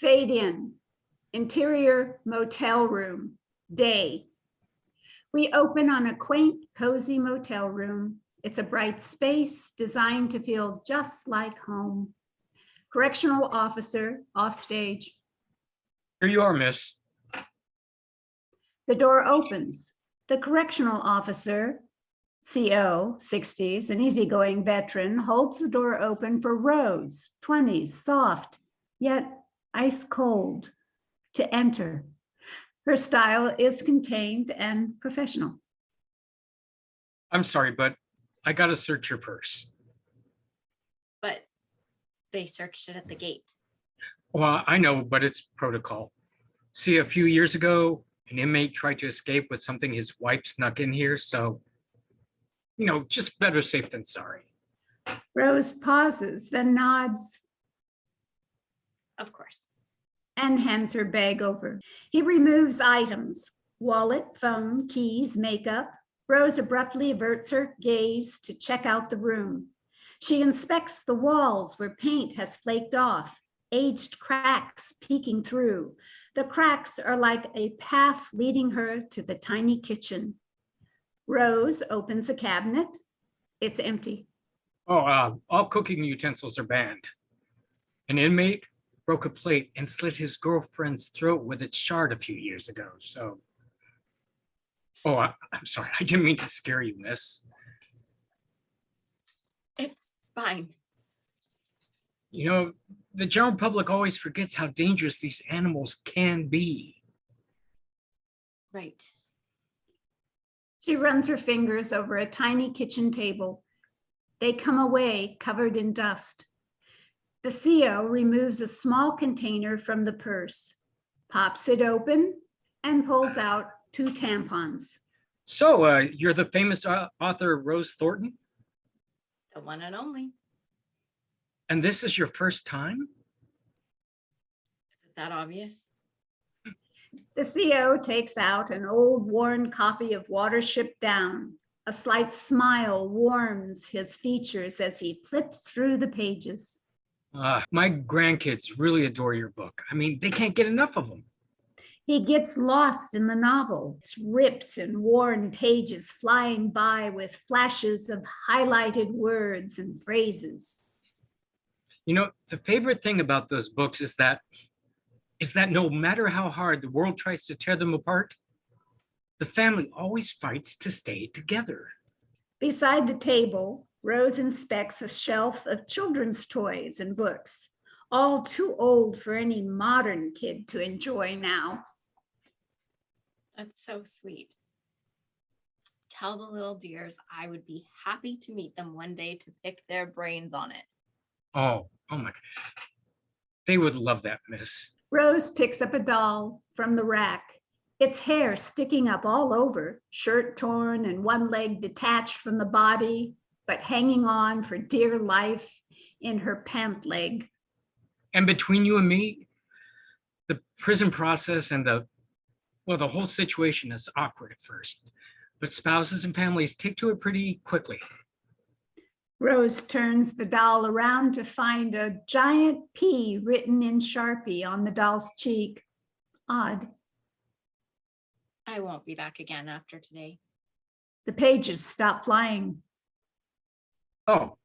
Fade in. Interior motel room. Day. We open on a quaint, cozy motel room. It's a bright space designed to feel just like home. Correctional officer offstage. Here you are, miss. The door opens. The correctional officer, CO, 60s, an easygoing veteran, holds the door open for Rose, 20s, soft, yet ice cold, to enter. Her style is contained and professional. I'm sorry, but I gotta search your purse. But they searched it at the gate. Well, I know, but it's protocol. See, a few years ago, an inmate tried to escape with something his wife snuck in here, so, just better safe than sorry. Rose pauses, then nods Of course. and hands her bag over. He removes items, wallet, phone, keys, makeup. Rose abruptly averts her gaze to check out the room. She inspects the walls where paint has flaked off, aged cracks peeking through. The cracks are like a path leading her to the tiny kitchen. Rose opens a cabinet. It's empty. Oh, all cooking utensils are banned. An inmate broke a plate and slit his girlfriend's throat with its shard a few years ago, so. Oh, I'm sorry. I didn't mean to scare you, miss. It's fine. The general public always forgets how dangerous these animals can be. Right. She runs her fingers over a tiny kitchen table. They come away covered in dust. The CO removes a small container from the purse, pops it open, and pulls out 2 tampons. So, you're the famous author Rose Thornton? The one and only. And this is your first time? Is it that obvious? The CO takes out an old worn copy of Watership Down. A slight smile warms his features as he flips through the pages. My grandkids really adore your book. I mean, they can't get enough of them. He gets lost in the novel. It's ripped and worn pages flying by with flashes of highlighted words and phrases. The favorite thing about those books is that no matter how hard the world tries to tear them apart, the family always fights to stay together. Beside the table, Rose inspects a shelf of children's toys and books, all too old for any modern kid to enjoy now. That's so sweet. Tell the little dears I would be happy to meet them one day to pick their brains on it. Oh my God. They would love that, miss. Rose picks up a doll from the rack, its hair sticking up all over, shirt torn and one leg detached from the body, but hanging on for dear life in her pant leg. And between you and me, the prison process and the whole situation is awkward at first, but spouses and families take to it pretty quickly. Rose turns the doll around to find a giant P written in Sharpie on the doll's cheek. Odd. I won't be back again after today. The pages stop flying. Oh,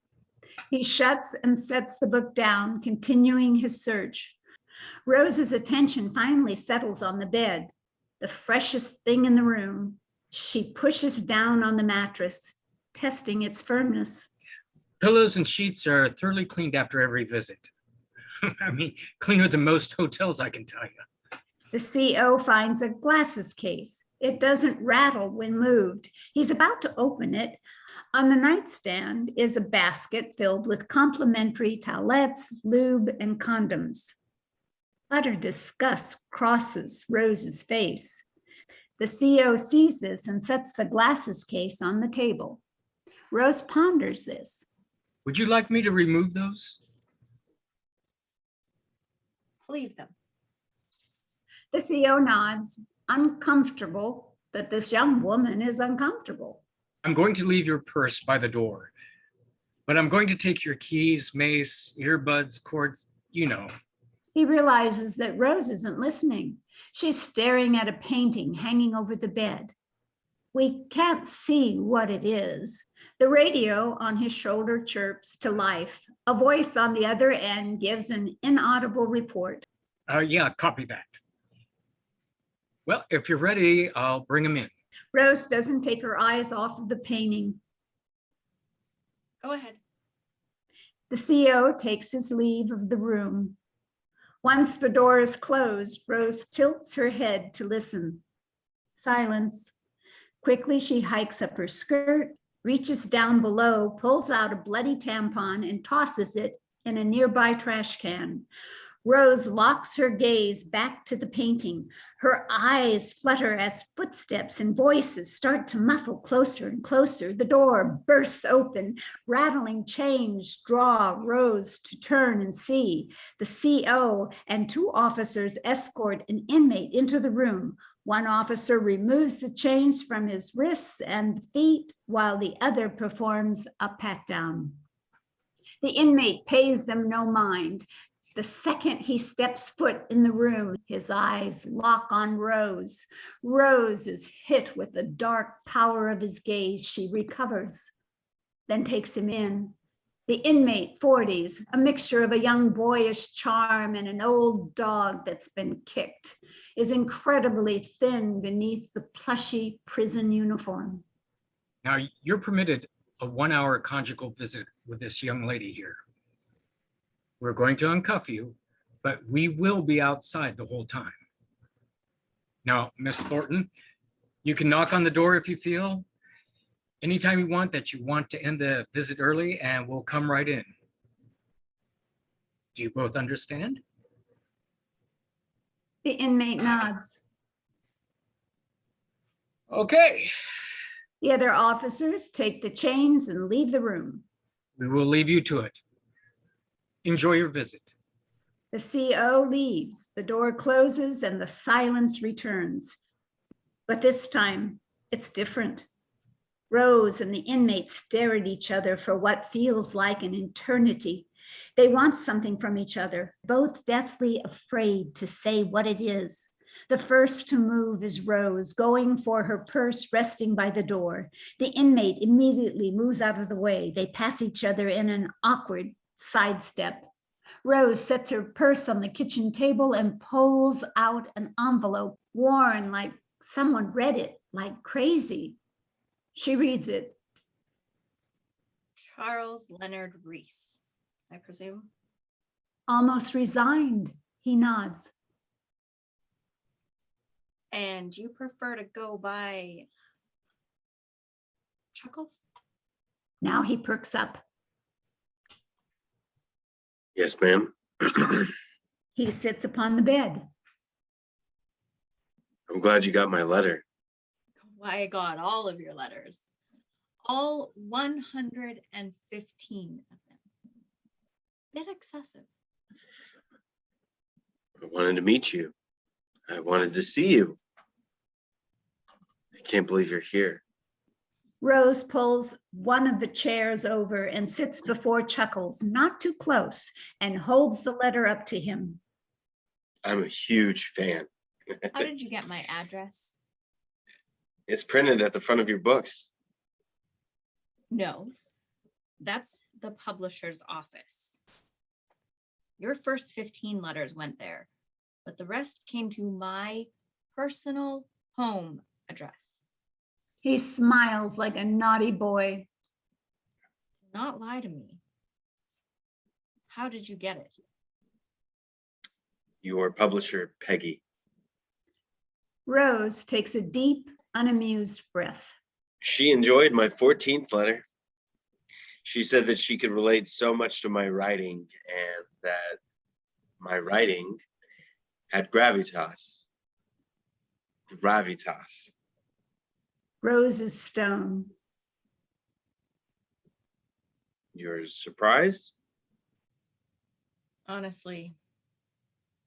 He shuts and sets the book down, continuing his search. Rose's attention finally settles on the bed, the freshest thing in the room. She pushes down on the mattress, testing its firmness. pillows and sheets are thoroughly cleaned after every visit. I mean, cleaner than most hotels, I can tell you. The CO finds a glasses case. It doesn't rattle when moved. He's about to open it. On the nightstand is a basket filled with complimentary towelettes, lube, and condoms. Utter disgust crosses Rose's face. The CO sees this and sets the glasses case on the table. Rose ponders this. Would you like me to remove those? Leave them. The CO nods, uncomfortable that this young woman is uncomfortable. I'm going to leave your purse by the door, but I'm going to take your keys, mace, earbuds, cords, you know. He realizes that Rose isn't listening. She's staring at a painting hanging over the bed. We can't see what it is. The radio on his shoulder chirps to life. A voice on the other end gives an inaudible report. Yeah, copy that. Well, if you're ready, I'll bring him in. Rose doesn't take her eyes off of the painting. Go ahead. The CO takes his leave of the room. Once the door is closed, Rose tilts her head to listen. Silence. Quickly, she hikes up her skirt, reaches down below, pulls out a bloody tampon, and tosses it in a nearby trash can. Rose locks her gaze back to the painting. Her eyes flutter as footsteps and voices start to muffle closer and closer. The door bursts open. Rattling chains draw Rose to turn and see. The CO and 2 officers escort an inmate into the room. One officer removes the chains from his wrists and feet, while the other performs a pat-down. The inmate pays them no mind. The second he steps foot in the room, his eyes lock on Rose. Rose is hit with the dark power of his gaze. She recovers, then takes him in. The inmate, 40s, a mixture of a young boyish charm and an old dog that's been kicked, is incredibly thin beneath the plushy prison uniform. Now, you're permitted a 1-hour conjugal visit with this young lady here. We're going to uncuff you, but we will be outside the whole time. Now, Miss Thornton, you can knock on the door if you feel anytime you want that you want to end the visit early, and we'll come right in. Do you both understand? The inmate nods. Okay, The other officers take the chains and leave the room. we will leave you to it. Enjoy your visit. The CO leaves, the door closes, and the silence returns. But this time, it's different. Rose and the inmates stare at each other for what feels like an eternity. They want something from each other, both deathly afraid to say what it is. The first to move is Rose, going for her purse resting by the door. The inmate immediately moves out of the way. They pass each other in an awkward sidestep. Rose sets her purse on the kitchen table and pulls out an envelope, worn like someone read it like crazy. She reads it. Charles Leonard Reese, I presume. Almost resigned, he nods. And you prefer to go by Chuckles? Now he perks up. Yes, ma'am. He sits upon the bed. I'm glad you got my letter. Why, I got all of your letters. All 115 of them. Bit excessive. I wanted to meet you. I wanted to see you. I can't believe you're here. Rose pulls one of the chairs over and sits before Chuckles, not too close, and holds the letter up to him. I'm a huge fan. How did you get my address? It's printed at the front of your books. No, that's the publisher's office. Your first 15 letters went there, but the rest came to my personal home address. He smiles like a naughty boy. Do not lie to me. How did you get it? Your publisher, Peggy. Rose takes a deep, unamused breath. She enjoyed my 14th letter. She said that she could relate so much to my writing and that my writing had gravitas. Gravitas. Rose is stone. You're surprised? Honestly,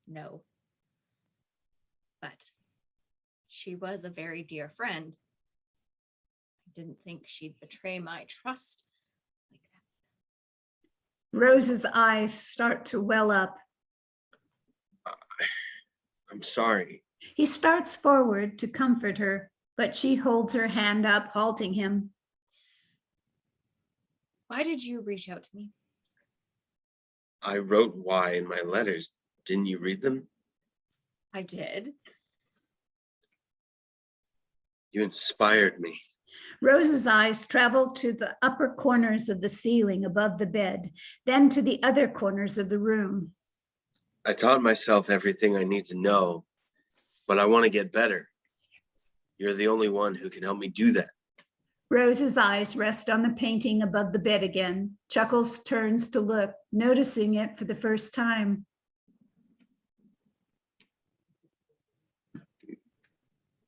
no. But she was a very dear friend. I didn't think she'd betray my trust like that. Rose's eyes start to well up. I'm sorry. He starts forward to comfort her, but she holds her hand up, halting him. Why did you reach out to me? I wrote why in my letters. Didn't you read them? I did. You inspired me. Rose's eyes travel to the upper corners of the ceiling above the bed, then to the other corners of the room. I taught myself everything I need to know, but I want to get better. You're the only one who can help me do that. Rose's eyes rest on the painting above the bed again. Chuckles turns to look, noticing it for the first time.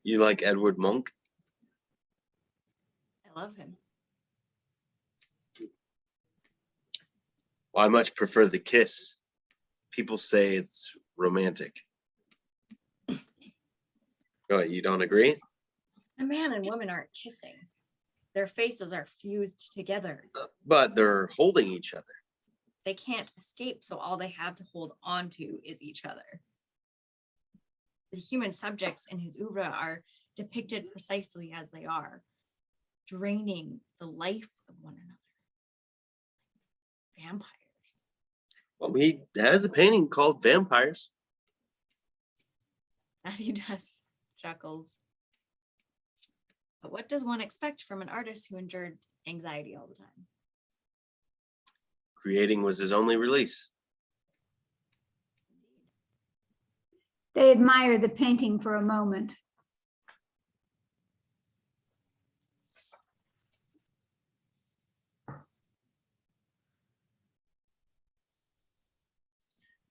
You like Edward Munch? I love him. Well, I much prefer The Kiss. People say it's romantic. What, you don't agree? A man and woman aren't kissing. Their faces are fused together. But they're holding each other. They can't escape, so all they have to hold on to is each other. The human subjects in his oeuvre are depicted precisely as they are, draining the life of one another. Vampires. Well, he has a painting called Vampires. That he does, Chuckles. But what does one expect from an artist who endured anxiety all the time? Creating was his only release. They admire the painting for a moment.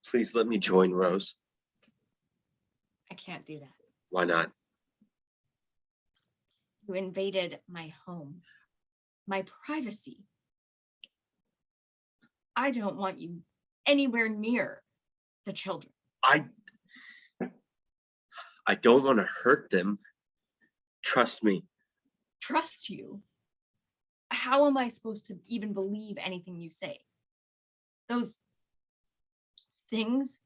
Please let me join Rose. I can't do that. Why not? You invaded my home, my privacy. I don't want you anywhere near the children. I don't want to hurt them. Trust me. Trust you? How am I supposed to even believe anything you say? Those things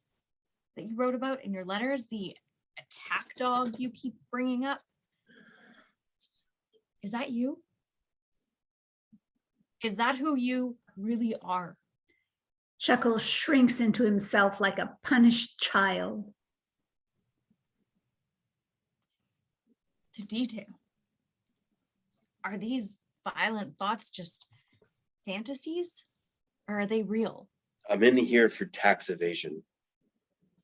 that you wrote about in your letters, the attack dog you keep bringing up, is that you? Is that who you really are? Chuckles shrinks into himself like a punished child. To detail. Are these violent thoughts just fantasies, or are they real? I'm in here for tax evasion.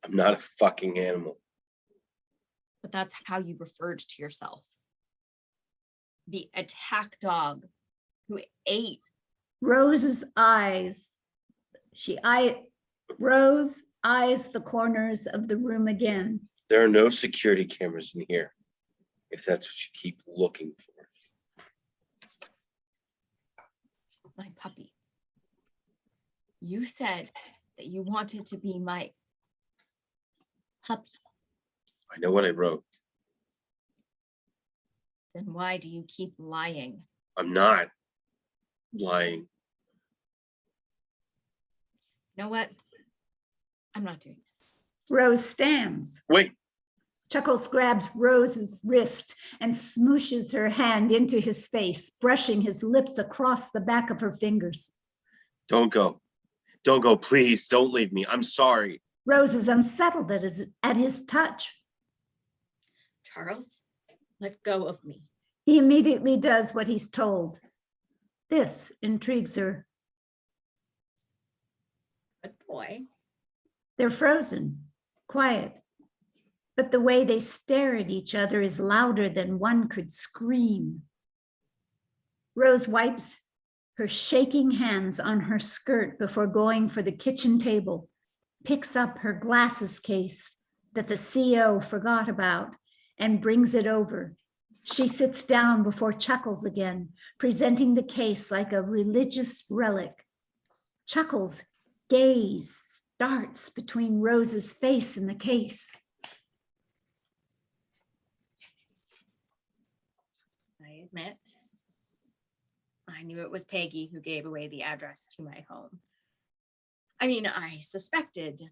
I'm not a fucking animal. But that's how you referred to yourself. The attack dog who ate. Rose's eyes. Rose eyes the corners of the room again. There are no security cameras in here, if that's what you keep looking for. My puppy. You said that you wanted to be my puppy. I know what I wrote. Then why do you keep lying? I'm not lying. You know what? I'm not doing this. Rose stands. Wait, Chuckles grabs Rose's wrist and smooshes her hand into his face, brushing his lips across the back of her fingers. don't go. Don't go, please. Don't leave me. I'm sorry. Rose is unsettled at his touch. Charles, let go of me. He immediately does what he's told. This intrigues her. Good boy. They're frozen, quiet, but the way they stare at each other is louder than one could scream. Rose wipes her shaking hands on her skirt before going for the kitchen table, picks up her glasses case that the CO forgot about, and brings it over. She sits down before Chuckles again, presenting the case like a religious relic. Chuckles' gaze darts between Rose's face and the case. I admit, I knew it was Peggy who gave away the address to my home. I mean, I suspected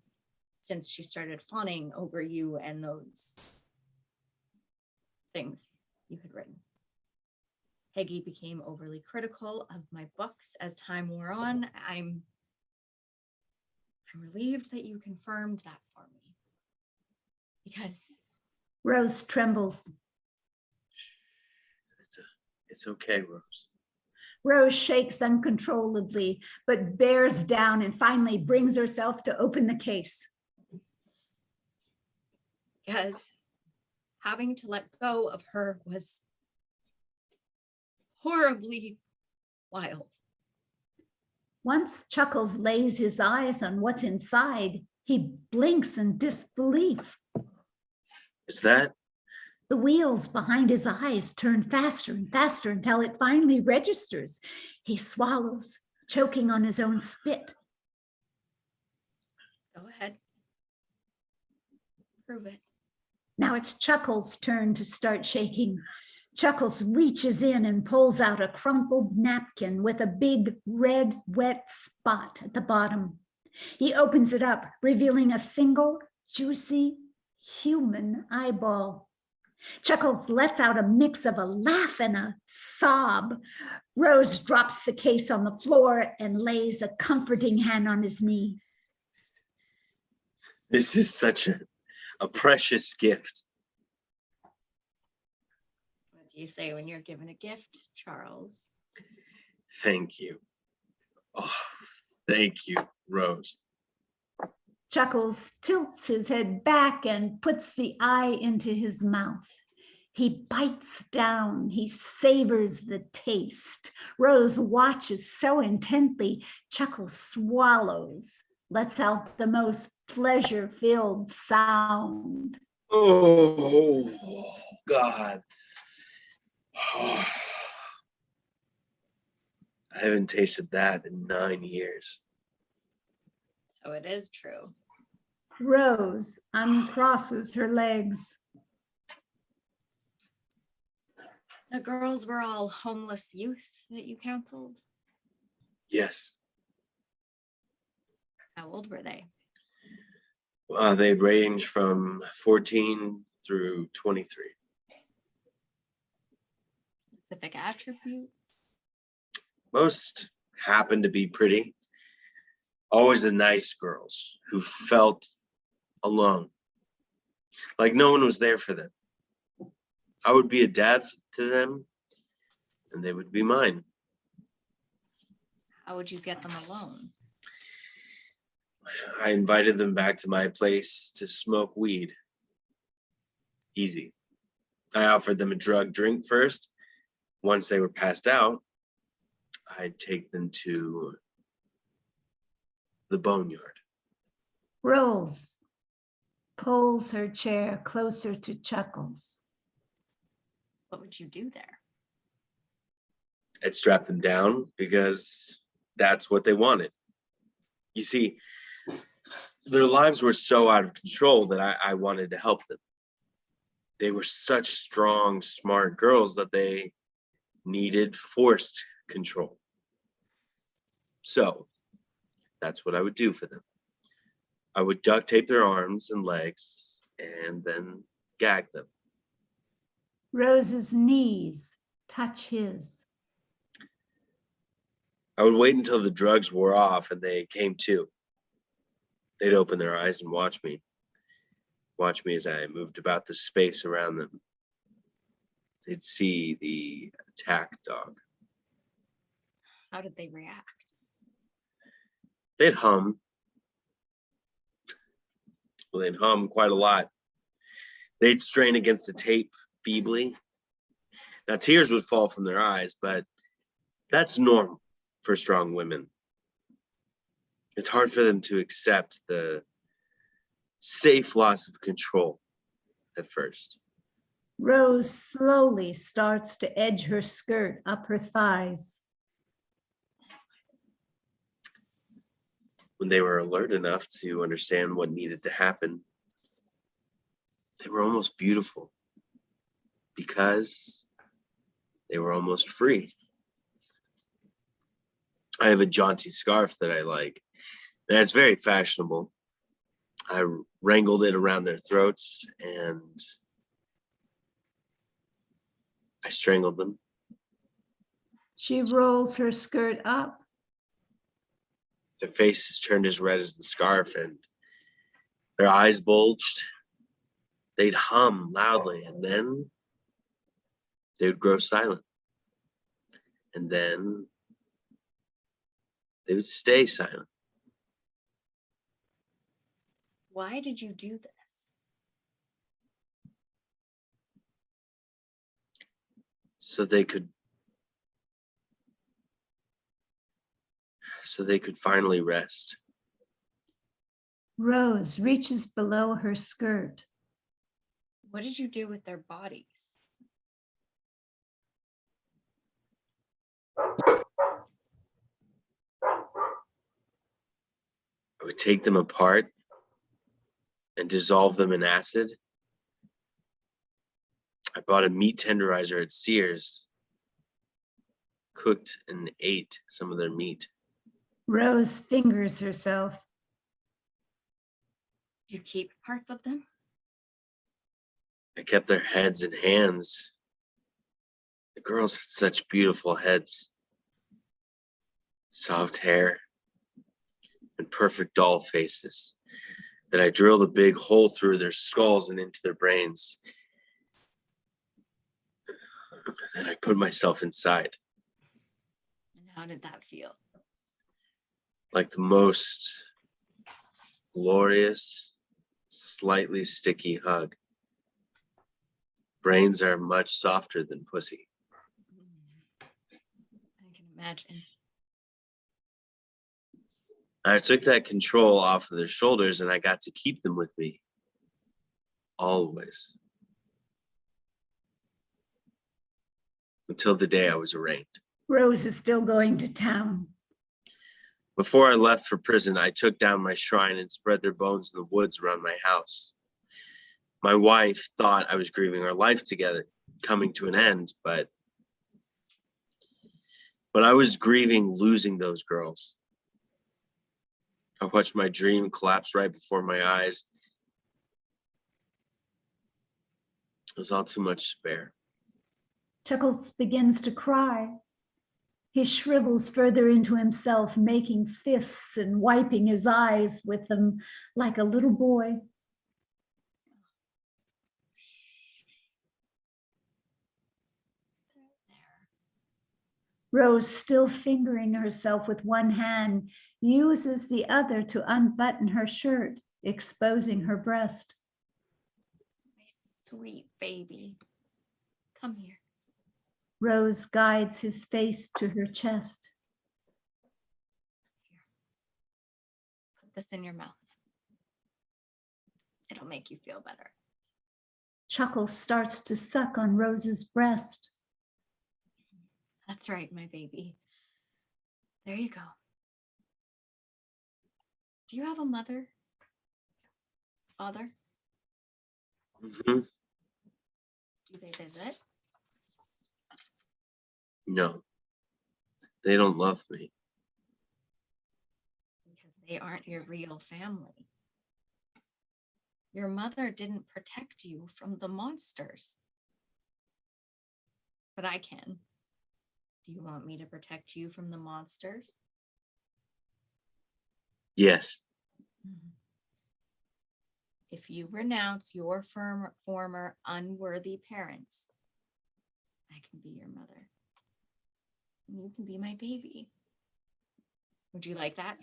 since she started fawning over you and those things you had written. Peggy became overly critical of my books as time wore on. I'm relieved that you confirmed that for me. Because Rose trembles. It's okay, Rose. Rose shakes uncontrollably, but bears down and finally brings herself to open the case. because having to let go of her was horribly wild. Once Chuckles lays his eyes on what's inside, he blinks in disbelief. Is that? The wheels behind his eyes turn faster and faster until it finally registers. He swallows, choking on his own spit. Go ahead. Prove it. Now it's Chuckles' turn to start shaking. Chuckles reaches in and pulls out a crumpled napkin with a big red wet spot at the bottom. He opens it up, revealing a single juicy human eyeball. Chuckles lets out a mix of a laugh and a sob. Rose drops the case on the floor and lays a comforting hand on his knee. This is such a precious gift. What do you say when you're given a gift, Charles? Thank you. Oh, thank you, Rose. Chuckles tilts his head back and puts the eye into his mouth. He bites down. He savors the taste. Rose watches so intently. Chuckles swallows, lets out the most pleasure-filled sound. Oh, God. Oh, I haven't tasted that in 9 years. So it is true. Rose uncrosses her legs. The girls were all homeless youth that you counseled. Yes. How old were they? They range from 14 through 23. Specific attributes? Most happen to be pretty. Always the nice girls who felt alone, like no one was there for them. I would be a dad to them, and they would be mine. How would you get them alone? I invited them back to my place to smoke weed. Easy. I offered them a drug drink first. Once they were passed out, I'd take them to the Boneyard. Rose pulls her chair closer to Chuckles. What would you do there? I'd strap them down because that's what they wanted. You see, their lives were so out of control that I wanted to help them. They were such strong, smart girls that they needed forced control. So that's what I would do for them. I would duct tape their arms and legs and then gag them. Rose's knees touch his. I would wait until the drugs wore off and they came to. They'd open their eyes and watch me as I moved about the space around them. They'd see the attack dog. How did they react? They'd hum. Well, they'd hum quite a lot. They'd strain against the tape feebly. Now, tears would fall from their eyes, but that's normal for strong women. It's hard for them to accept the safe loss of control at first. Rose slowly starts to edge her skirt up her thighs. When they were alert enough to understand what needed to happen, they were almost beautiful because they were almost free. I have a jaunty scarf that I like, and it's very fashionable. I wrangled it around their throats and I strangled them. She rolls her skirt up. Their faces turned as red as the scarf and their eyes bulged. They'd hum loudly and then they would grow silent. And then they would stay silent. Why did you do this? So they could finally rest. Rose reaches below her skirt. What did you do with their bodies? I would take them apart and dissolve them in acid. I bought a meat tenderizer at Sears, cooked and ate some of their meat. Rose fingers herself. You keep parts of them? I kept their heads and hands. The girls had such beautiful heads, soft hair, and perfect doll faces that I drilled a big hole through their skulls and into their brains. And then I put myself inside, And how did that feel? like the most glorious, slightly sticky hug. Brains are much softer than pussy. I can imagine. I took that control off of their shoulders and I got to keep them with me. Always. Until the day I was arraigned. Rose is still going to town. Before I left for prison, I took down my shrine and spread their bones in the woods around my house. My wife thought I was grieving our life together, coming to an end, but I was grieving losing those girls. I watched my dream collapse right before my eyes. It was all too much to bear. Chuckles begins to cry. He shrivels further into himself, making fists and wiping his eyes with them like a little boy. Rose, still fingering herself with one hand, uses the other to unbutton her shirt, exposing her breast. My sweet baby. Come here. Rose guides his face to her chest. Here. Put this in your mouth. It'll make you feel better. Chuckles starts to suck on Rose's breast. That's right, my baby. There you go. Do you have a mother? Father? Mhm. Do they visit? No, they don't love me. Because they aren't your real family. Your mother didn't protect you from the monsters. But I can. Do you want me to protect you from the monsters? Yes, If you renounce your former unworthy parents, I can be your mother. And you can be my baby. Would you like that?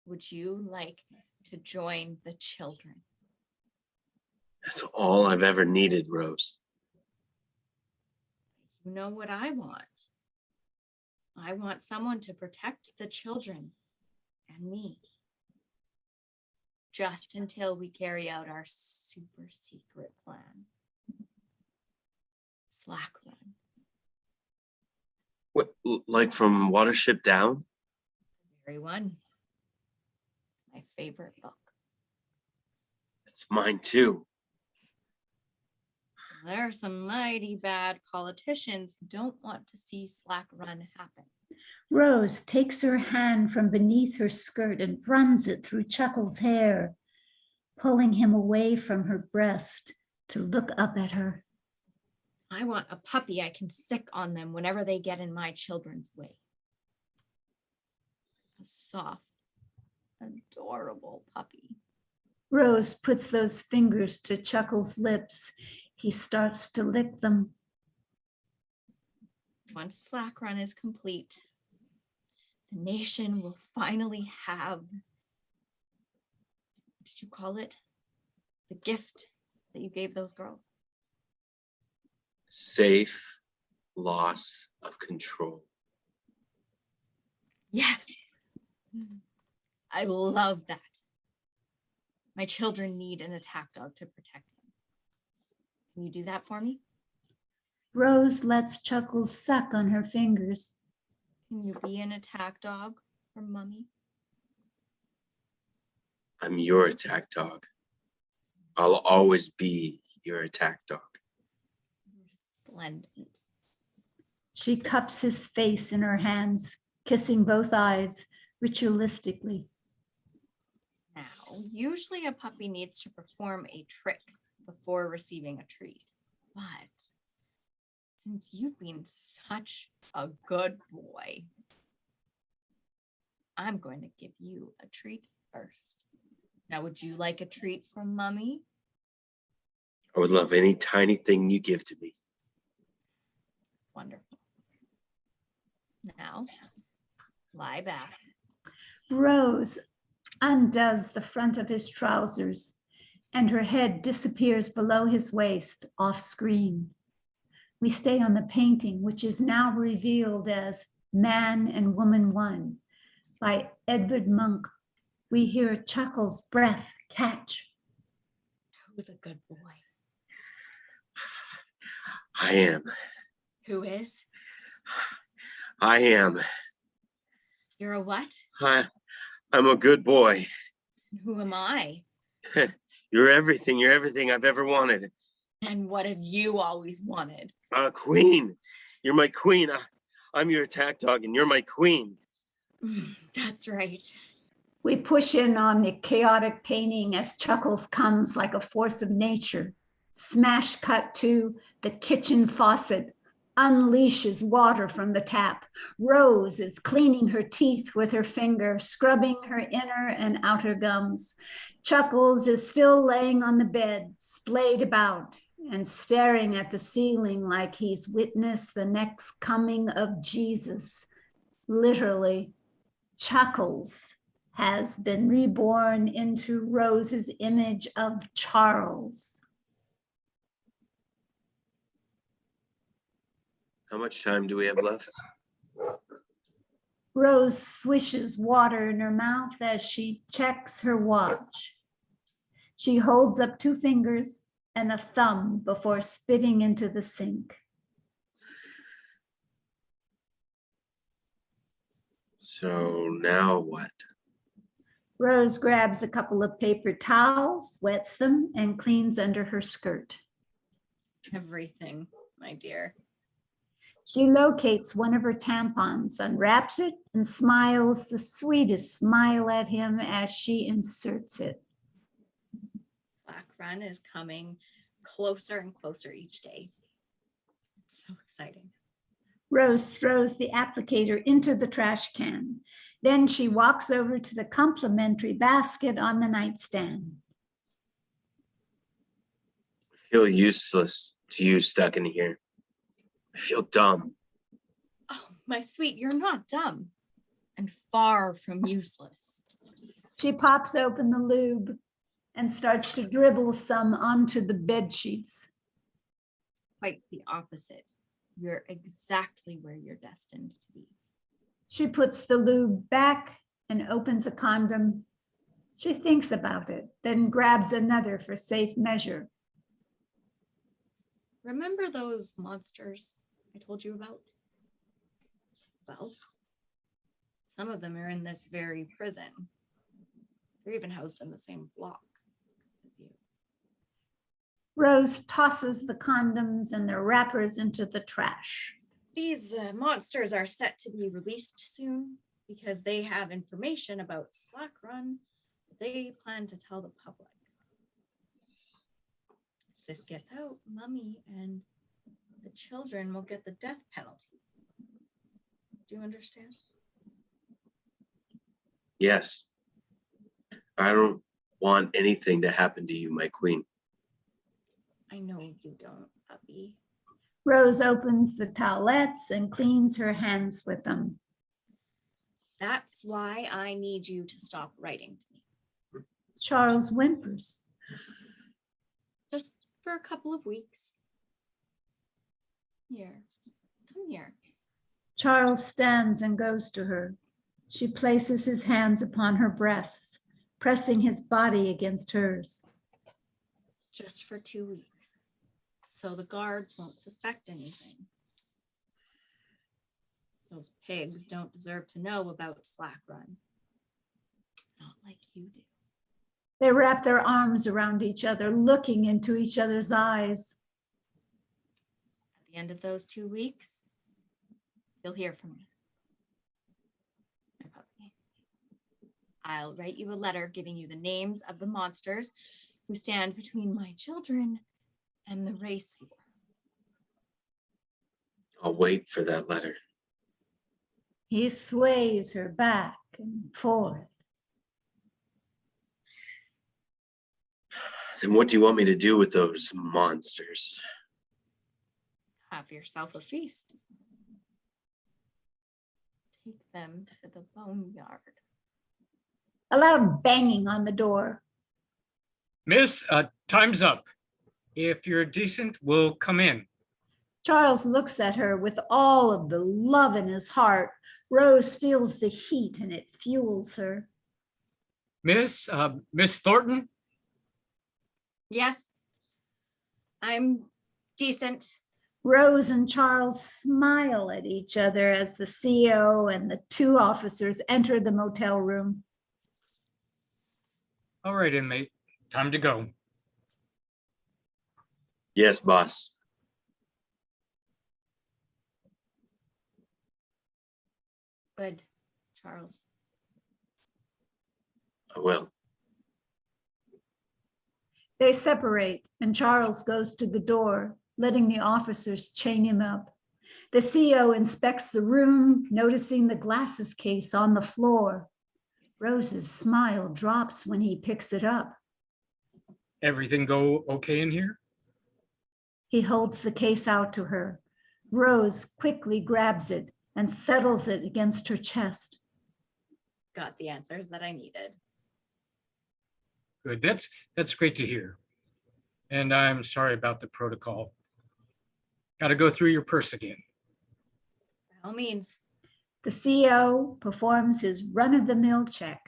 Would you like to join the children? that's all I've ever needed, Rose. You know what I want. I want someone to protect the children and me. Just until we carry out our super secret plan. Slack run. What, like from Watership Down? The very one. My favorite book. It's mine too. There are some mighty bad politicians who don't want to see slack run happen. Rose takes her hand from beneath her skirt and runs it through Chuckles' hair. pulling him away from her breast to look up at her. I want a puppy I can sick on them whenever they get in my children's way. A soft, adorable puppy. Rose puts those fingers to Chuckle's lips. He starts to lick them. Once Slack Run is complete, the nation will finally have, what did you call it? The gift that you gave those girls. Safe loss of control. Yes. I love that. My children need an attack dog to protect them. Can you do that for me? Rose lets Chuckles suck on her fingers. Can you be an attack dog for Mummy? I'm your attack dog. I'll always be your attack dog. Splendid. She cups his face in her hands, kissing both eyes ritualistically. Now, usually a puppy needs to perform a trick before receiving a treat. But since you've been such a good boy, I'm going to give you a treat first. Now, would you like a treat from Mummy? I would love any tiny thing you give to me. Wonderful. Now, lie back. Rose undoes the front of his trousers, and her head disappears below his waist off screen. We stay on the painting, which is now revealed as Man and Woman One by Edvard Munch. We hear Chuckles' breath catch. Who's a good boy? I am. Who is? I am. You're a what? I'm a good boy. Who am I? You're everything. You're everything I've ever wanted. And what have you always wanted? Queen. You're my queen. I'm your attack dog and you're my queen. That's right. We push in on the chaotic painting as Chuckles comes like a force of nature. Smash cut to the kitchen faucet, unleashes water from the tap. Rose is cleaning her teeth with her finger, scrubbing her inner and outer gums. Chuckles is still laying on the bed, splayed about and staring at the ceiling like he's witnessed the next coming of Jesus. Literally, Chuckles has been reborn into Rose's image of Charles. How much time do we have left? Rose swishes water in her mouth as she checks her watch. She holds up 2 fingers and a thumb before spitting into the sink. So now what? Rose grabs a couple of paper towels, wets them, and cleans under her skirt. Everything, my dear. She locates one of her tampons, unwraps it, and smiles the sweetest smile at him as she inserts it. Black Run is coming closer and closer each day. It's so exciting. Rose throws the applicator into the trash can. Then she walks over to the complimentary basket on the nightstand. I feel useless to you stuck in here. I feel dumb. Oh, my sweet, you're not dumb and far from useless. She pops open the lube and starts to dribble some onto the bed sheets. Quite the opposite. You're exactly where you're destined to be. She puts the lube back and opens a condom. She thinks about it, then grabs another for safe measure. Remember those monsters I told you about? Well, some of them are in this very prison. They're even housed in the same block as you. Rose tosses the condoms and their wrappers into the trash. These monsters are set to be released soon because they have information about Slack Run that they plan to tell the public. this gets out, Mummy and the children will get the death penalty. Do you understand? Yes. I don't want anything to happen to you, my queen. I know you don't, puppy. Rose opens the towelettes and cleans her hands with them. That's why I need you to stop writing to me. Charles whimpers. Just for a couple of weeks. Here, come here. Charles stands and goes to her. She places his hands upon her breasts, pressing his body against hers. Just for 2 weeks. So the guards won't suspect anything. Those pigs don't deserve to know about Slack Run. Not like you do. They wrap their arms around each other, looking into each other's eyes. At the end of those 2 weeks, you'll hear from me. My puppy. I'll write you a letter giving you the names of the monsters who stand between my children and the race war. I'll wait for that letter. He sways her back and forth. Then what do you want me to do with those monsters? Have yourself a feast. Take them to the Boneyard. A loud banging on the door. Miss, time's up. If you're decent, we'll come in. Charles looks at her with all of the love in his heart. Rose feels the heat and it fuels her. Miss Thornton? Yes, I'm decent. Rose and Charles smile at each other as the CO and the 2 officers enter the motel room. All right, inmate, time to go. Yes, boss. Good, Charles. I will. They separate and Charles goes to the door, letting the officers chain him up. The CO inspects the room, noticing the glasses case on the floor. Rose's smile drops when he picks it up. Everything go okay in here? He holds the case out to her. Rose quickly grabs it and settles it against her chest. Got the answers that I needed. Good, that's great to hear. And I'm sorry about the protocol. Got to go through your purse again. By all means. The CO performs his run-of-the-mill check.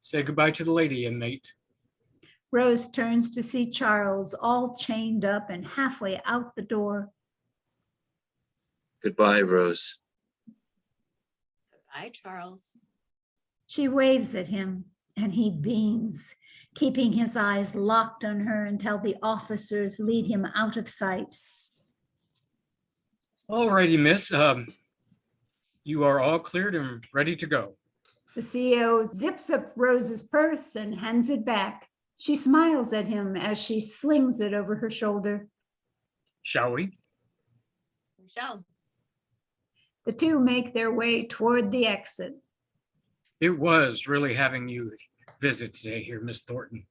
Say goodbye to the lady, inmate. Rose turns to see Charles all chained up and halfway out the door. Goodbye, Rose. Goodbye, Charles. She waves at him and he beams, keeping his eyes locked on her until the officers lead him out of sight. All righty, miss. You are all cleared and ready to go. The CO zips up Rose's purse and hands it back. She smiles at him as she slings it over her shoulder. Shall we? We shall. The 2 make their way toward the exit. It was really having you visit today here, Miss Thornton.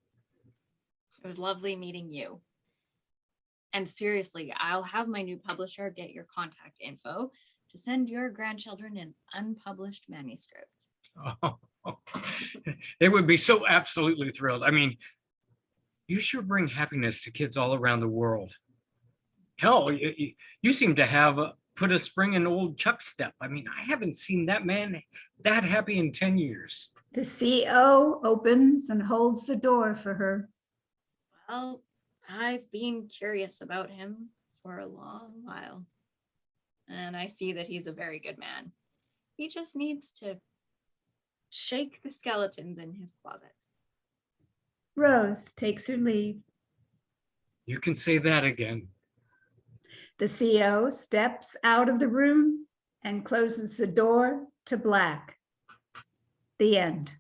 It was lovely meeting you. And seriously, I'll have my new publisher get your contact info to send your grandchildren an unpublished manuscript. Oh, they would be so absolutely thrilled. I mean, you sure bring happiness to kids all around the world. Hell, you seem to have put a spring in old Chuck's step. I mean, I haven't seen that man that happy in 10 years. The CO opens and holds the door for her. Well, I've been curious about him for a long while. And I see that he's a very good man. He just needs to shake the skeletons in his closet. Rose takes her leave. You can say that again. The CO steps out of the room and closes the door to black. The end.